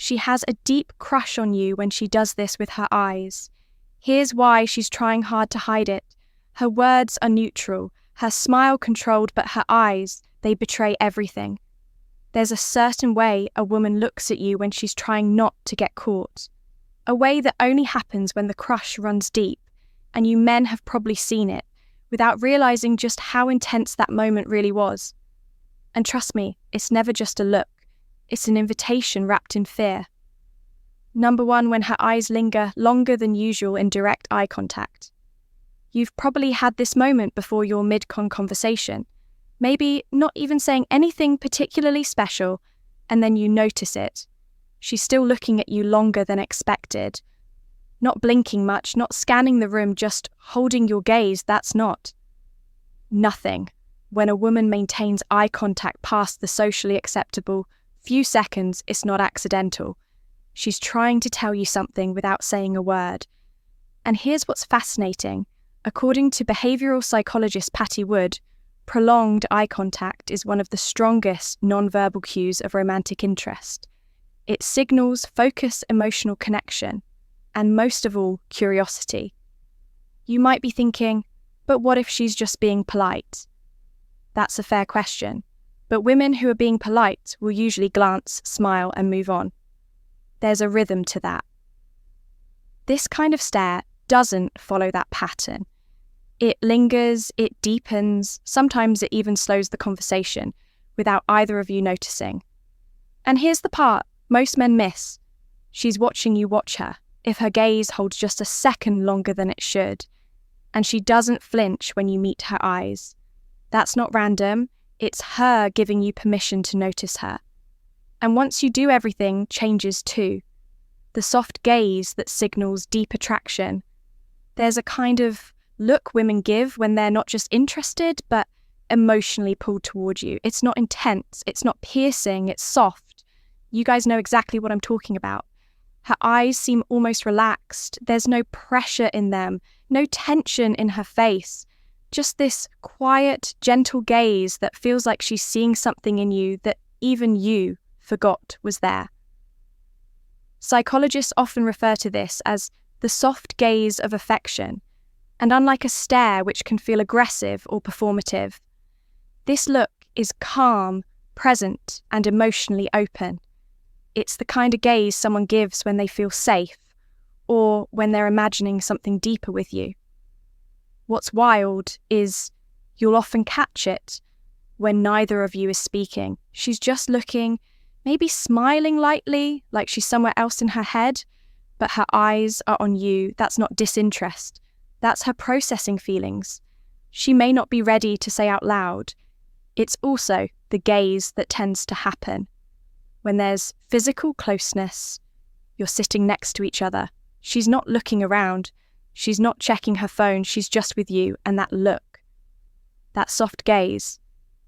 She has a deep crush on you when she does this with her eyes. Here's why she's trying hard to hide it. Her words are neutral, her smile controlled, but her eyes, they betray everything. There's a certain way a woman looks at you when she's trying not to get caught. A way that only happens when the crush runs deep, and you men have probably seen it, without realizing just how intense that moment really was. And trust me, it's never just a look. It's an invitation wrapped in fear. Number 1, when her eyes linger longer than usual in direct eye contact. You've probably had this moment before your mid-con conversation, maybe not even saying anything particularly special, and then you notice it. She's still looking at you longer than expected. Not blinking much, not scanning the room, just holding your gaze, that's not. Nothing. When a woman maintains eye contact past the socially acceptable few seconds, it's not accidental. She's trying to tell you something without saying a word. And here's what's fascinating. According to behavioral psychologist Patty Wood, prolonged eye contact is one of the strongest non-verbal cues of romantic interest. It signals focus, emotional connection, and most of all, curiosity. You might be thinking, but what if she's just being polite? That's a fair question, but women who are being polite will usually glance, smile, and move on. There's a rhythm to that. This kind of stare doesn't follow that pattern. It lingers, it deepens, sometimes it even slows the conversation without either of you noticing. And here's the part most men miss. She's watching you watch her. If her gaze holds just a second longer than it should, and she doesn't flinch when you meet her eyes. That's not random, it's her giving you permission to notice her. And once you do, everything changes too. The soft gaze that signals deep attraction. There's a kind of look women give when they're not just interested, but emotionally pulled toward you. It's not intense, it's not piercing, it's soft. You guys know exactly what I'm talking about. Her eyes seem almost relaxed. There's no pressure in them, no tension in her face. Just this quiet, gentle gaze that feels like she's seeing something in you that even you forgot was there. Psychologists often refer to this as the soft gaze of affection, and unlike a stare which can feel aggressive or performative, this look is calm, present, and emotionally open. It's the kind of gaze someone gives when they feel safe, or when they're imagining something deeper with you. What's wild is you'll often catch it when neither of you is speaking. She's just looking, maybe smiling lightly, like she's somewhere else in her head, but her eyes are on you. That's not disinterest. That's her processing feelings. She may not be ready to say out loud. It's also the gaze that tends to happen. When there's physical closeness, you're sitting next to each other. She's not looking around. She's not checking her phone. She's just with you, and that look, that soft gaze,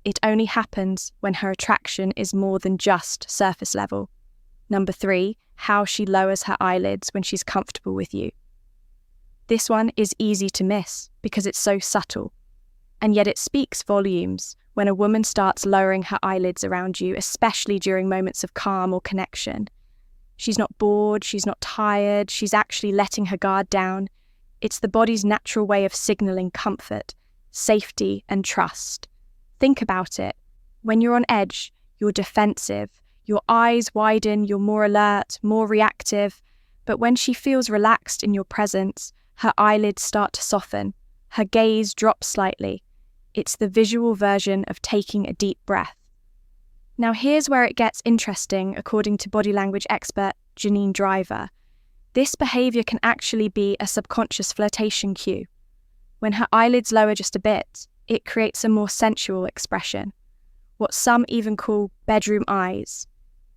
it only happens when her attraction is more than just surface level. Number 3, how she lowers her eyelids when she's comfortable with you. This one is easy to miss because it's so subtle, and yet it speaks volumes when a woman starts lowering her eyelids around you, especially during moments of calm or connection. She's not bored, she's not tired, she's actually letting her guard down. It's the body's natural way of signaling comfort, safety, and trust. Think about it. When you're on edge, you're defensive. Your eyes widen, you're more alert, more reactive. But when she feels relaxed in your presence, her eyelids start to soften. Her gaze drops slightly. It's the visual version of taking a deep breath. Now here's where it gets interesting, according to body language expert Janine Driver. This behaviour can actually be a subconscious flirtation cue. When her eyelids lower just a bit, it creates a more sensual expression, what some even call bedroom eyes.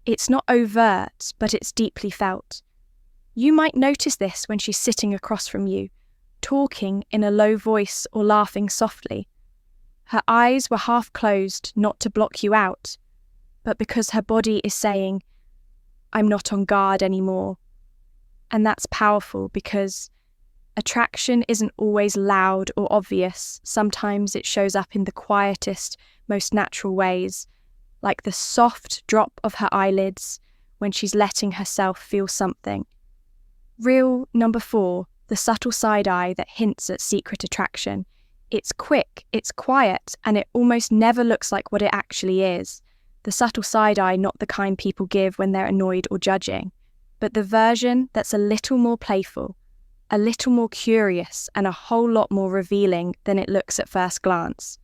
It's not overt, but it's deeply felt. You might notice this when she's sitting across from you, talking in a low voice or laughing softly. Her eyes were half closed, not to block you out, but because her body is saying, "I'm not on guard anymore." And that's powerful because attraction isn't always loud or obvious. Sometimes it shows up in the quietest, most natural ways, like the soft drop of her eyelids when she's letting herself feel something. Rule number 4, the subtle side eye that hints at secret attraction. It's quick, it's quiet, and it almost never looks like what it actually is. The subtle side eye, not the kind people give when they're annoyed or judging, but the version that's a little more playful, a little more curious, and a whole lot more revealing than it looks at first glance.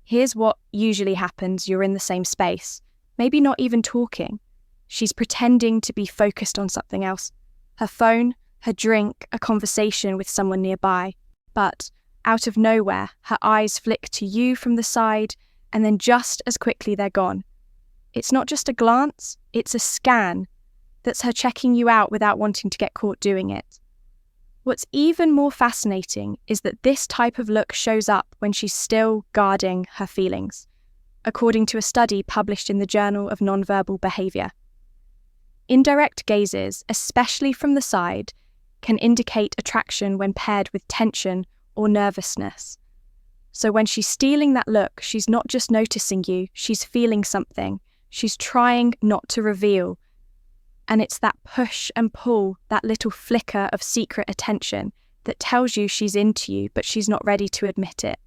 Here's what usually happens: you're in the same space, maybe not even talking. She's pretending to be focused on something else. Her phone, her drink, a conversation with someone nearby. But out of nowhere, her eyes flick to you from the side, and then just as quickly they're gone. It's not just a glance, it's a scan. That's her checking you out without wanting to get caught doing it. What's even more fascinating is that this type of look shows up when she's still guarding her feelings, according to a study published in the Journal of Nonverbal Behavior. Indirect gazes, especially from the side, can indicate attraction when paired with tension or nervousness. So when she's stealing that look, she's not just noticing you, she's feeling something. She's trying not to reveal. And it's that push and pull, that little flicker of secret attention that tells you she's into you, but she's not ready to admit it.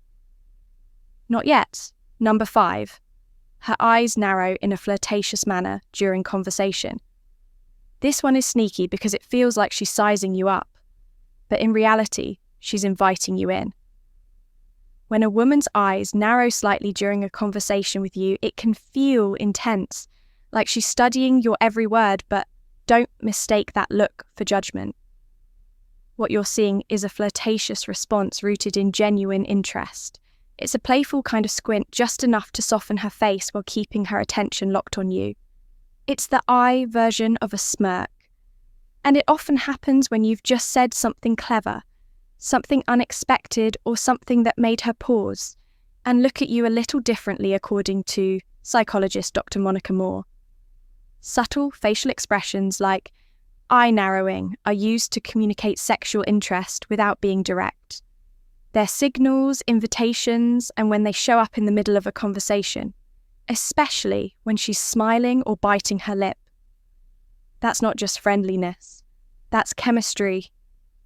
Not yet. Number 5. Her eyes narrow in a flirtatious manner during conversation. This one is sneaky because it feels like she's sizing you up, but in reality, she's inviting you in. When a woman's eyes narrow slightly during a conversation with you, it can feel intense, like she's studying your every word, but don't mistake that look for judgment. What you're seeing is a flirtatious response rooted in genuine interest. It's a playful kind of squint, just enough to soften her face while keeping her attention locked on you. It's the eye version of a smirk. And it often happens when you've just said something clever, something unexpected, or something that made her pause and look at you a little differently, according to psychologist Dr. Monica Moore. Subtle facial expressions like eye narrowing are used to communicate sexual interest without being direct. They're signals, invitations, and when they show up in the middle of a conversation, especially when she's smiling or biting her lip. That's not just friendliness, that's chemistry.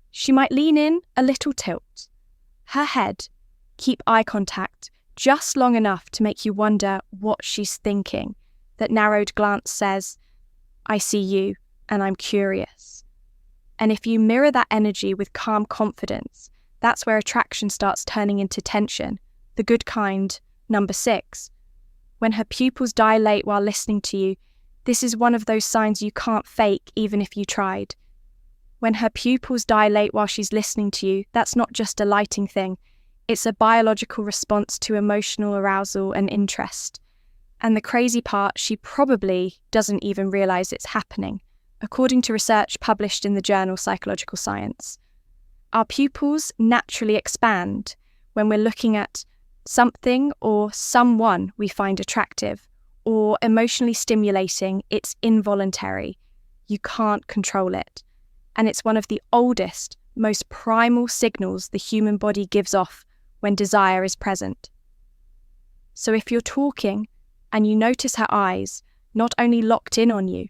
She might lean in a little tilt. Her head, keep eye contact just long enough to make you wonder what she's thinking. That narrowed glance says, I see you and I'm curious. And if you mirror that energy with calm confidence, that's where attraction starts turning into tension, the good kind. Number 6. When her pupils dilate while listening to you, this is one of those signs you can't fake even if you tried. When her pupils dilate while she's listening to you, that's not just a lighting thing. It's a biological response to emotional arousal and interest. And the crazy part, she probably doesn't even realize it's happening, according to research published in the journal Psychological Science. Our pupils naturally expand when we're looking at something or someone we find attractive or emotionally stimulating. It's involuntary. You can't control it. And it's one of the oldest, most primal signals the human body gives off when desire is present. So if you're talking and you notice her eyes not only locked in on you,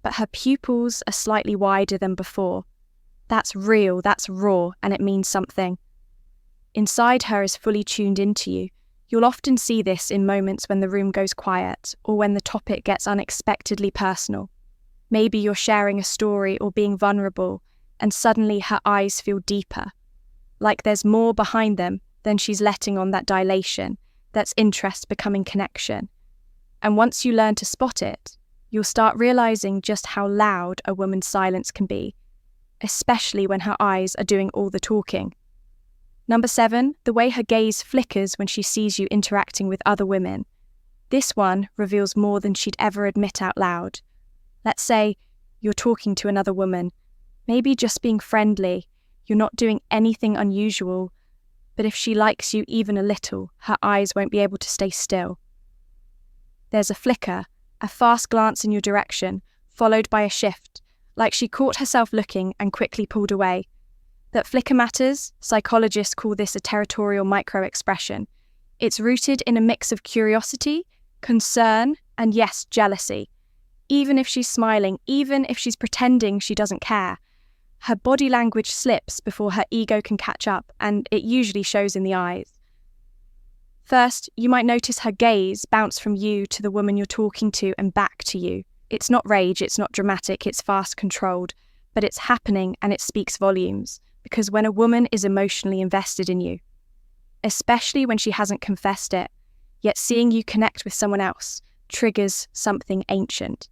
but her pupils are slightly wider than before, that's real, that's raw, and it means something. Inside her is fully tuned into you. You'll often see this in moments when the room goes quiet or when the topic gets unexpectedly personal. Maybe you're sharing a story or being vulnerable, and suddenly her eyes feel deeper, like there's more behind them than she's letting on. That dilation, that's interest becoming connection. And once you learn to spot it, you'll start realizing just how loud a woman's silence can be, especially when her eyes are doing all the talking. Number 7, the way her gaze flickers when she sees you interacting with other women. This one reveals more than she'd ever admit out loud. Let's say you're talking to another woman, maybe just being friendly, you're not doing anything unusual, but if she likes you even a little, her eyes won't be able to stay still. There's a flicker, a fast glance in your direction, followed by a shift, like she caught herself looking and quickly pulled away. That flicker matters. Psychologists call this a territorial micro-expression. It's rooted in a mix of curiosity, concern, and yes, jealousy. even if she's smiling, even if she's pretending she doesn't care. Her body language slips before her ego can catch up, and it usually shows in the eyes. First, you might notice her gaze bounce from you to the woman you're talking to and back to you. It's not rage, it's not dramatic, it's fast controlled, but it's happening and it speaks volumes, because when a woman is emotionally invested in you, especially when she hasn't confessed it, yet seeing you connect with someone else triggers something ancient,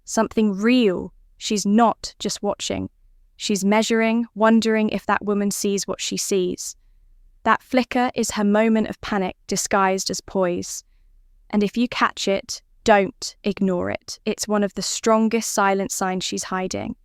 something real. She's not just watching. She's measuring, wondering if that woman sees what she sees. That flicker is her moment of panic disguised as poise. And if you catch it, don't ignore it. It's one of the strongest silent signs she's hiding.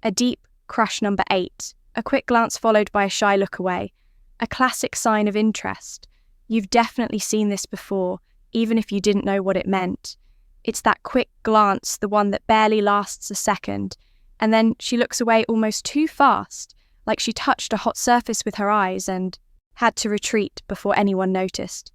A deep crush number 8, a quick glance followed by a shy look away, a classic sign of interest. You've definitely seen this before, even if you didn't know what it meant. It's that quick glance, the one that barely lasts a second, and then she looks away almost too fast, like she touched a hot surface with her eyes and had to retreat before anyone noticed.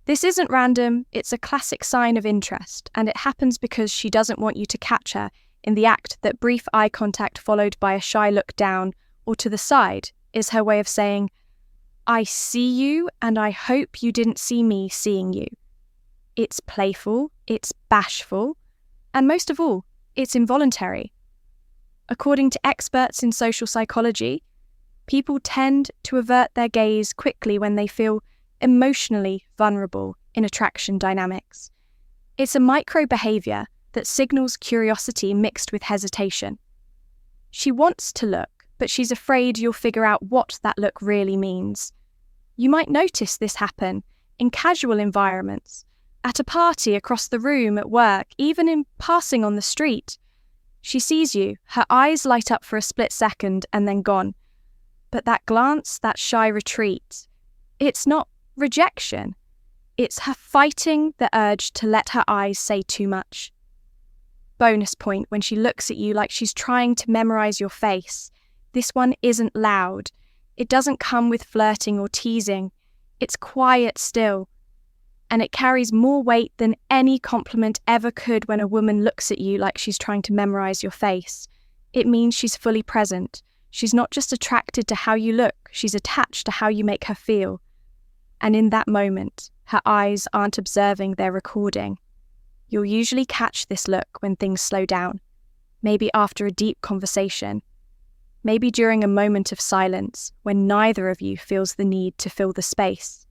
This isn't random, it's a classic sign of interest, and it happens because she doesn't want you to catch her in the act that brief eye contact followed by a shy look down or to the side is her way of saying, I see you and I hope you didn't see me seeing you. It's playful, it's bashful, and most of all, it's involuntary. According to experts in social psychology, people tend to avert their gaze quickly when they feel emotionally vulnerable in attraction dynamics. It's a micro behavior that signals curiosity mixed with hesitation. She wants to look, but she's afraid you'll figure out what that look really means. You might notice this happen in casual environments, at a party, across the room, at work, even in passing on the street. She sees you, her eyes light up for a split second and then gone. But that glance, that shy retreat, it's not rejection. It's her fighting the urge to let her eyes say too much. Bonus point when she looks at you like she's trying to memorize your face. This one isn't loud. It doesn't come with flirting or teasing. It's quiet still. And it carries more weight than any compliment ever could when a woman looks at you like she's trying to memorize your face. It means she's fully present. She's not just attracted to how you look, she's attached to how you make her feel. And in that moment, her eyes aren't observing, they're recording. You'll usually catch this look when things slow down, maybe after a deep conversation, maybe during a moment of silence when neither of you feels the need to fill the space.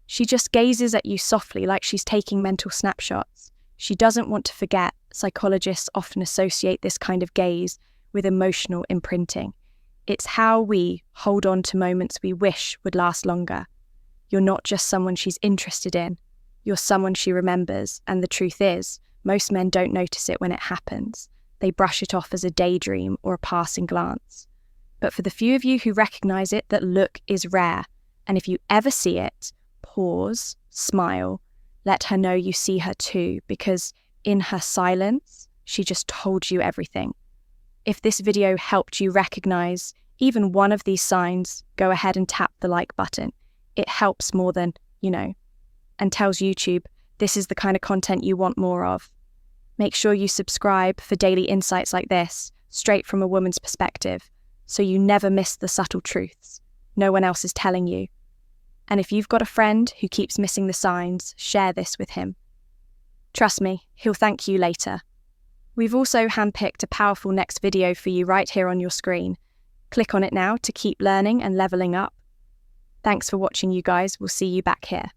She just gazes at you softly like she's taking mental snapshots. She doesn't want to forget. Psychologists often associate this kind of gaze with emotional imprinting. It's how we hold on to moments we wish would last longer. You're not just someone she's interested in. You're someone she remembers, and the truth is, most men don't notice it when it happens. They brush it off as a daydream or a passing glance. But for the few of you who recognize it, that look is rare. And if you ever see it, pause, smile, let her know you see her too, because in her silence, she just told you everything. If this video helped you recognize even one of these signs, go ahead and tap the like button. It helps more than, and tells YouTube this is the kind of content you want more of. Make sure you subscribe for daily insights like this, straight from a woman's perspective, so you never miss the subtle truths no one else is telling you. And if you've got a friend who keeps missing the signs, share this with him. Trust me, he'll thank you later. We've also handpicked a powerful next video for you right here on your screen. Click on it now to keep learning and leveling up. Thanks for watching, you guys. We'll see you back here.